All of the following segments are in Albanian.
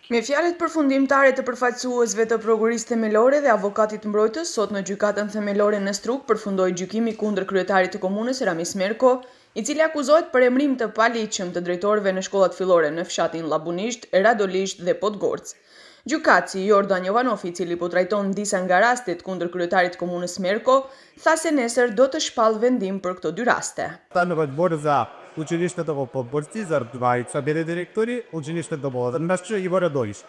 Me fjalët përfundimtare të përfaqësuesve të prokurisë themelore dhe avokatit mbrojtës, sot në gjykatën themelore në Struk përfundoi gjykimi kundër kryetarit të komunës Ramis Merko, i cili akuzohet për emërim të paligjshëm të drejtorëve në shkollat fillore në fshatin Llabunisht, Radolisht dhe Podgorc. Gjykatësi Jordan Jovanovi, i cili po trajton disa nga rastet kundër kryetarit të komunës Merko, tha se nesër do të shpallë vendim për këto dy raste. Ucziliśmy to po Polsce, co bierze dyrektory, ucziliśmy to po Nasze i Worodowisz.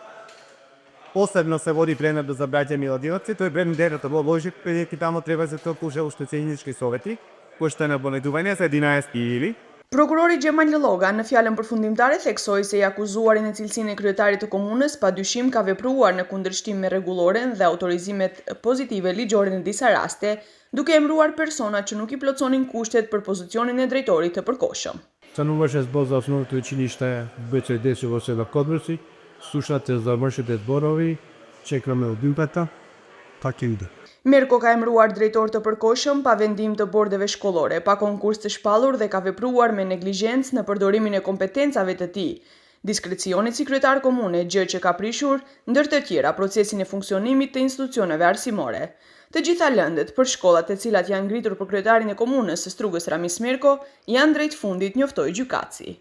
Posebno se vodi pregled do zabraća milodioci, to je pregled to ložik, ki tamo treba za to kuže u špecijalnički soveti, kushte në boneduvanja sa 11 ili. Prokurori Gjerman Lloga në fjalën përfundimtare theksoi se i akuzuari në cilësinë e kryetarit të komunës padyshim ka vepruar në kundërshtim me rregulloren dhe autorizimet pozitive ligjore në disa raste, duke emëruar persona që nuk i plotësonin kushtet për pozicionin e drejtorit të përkohshëm. Ca numer që zboza osnur të uqinishte bëqe desi ose da kodrësi, sushat e zamërshit e zborovi, që me u dympeta, ta kënde. Merko ka emëruar drejtor të përkohshëm pa vendim të bordeve shkollore, pa konkurs të shpallur dhe ka vepruar me neglizhencë në përdorimin e kompetencave të tij. Diskrecionit si kryetar komune, gjë që ka prishur, ndër të tjera, procesin e funksionimit të institucioneve arsimore. Të gjitha lëndet për shkollat e cilat janë ngritur për kryetarin e komunës së Strugës Ramis Merko janë drejt fundit, njoftoi gjykatësi.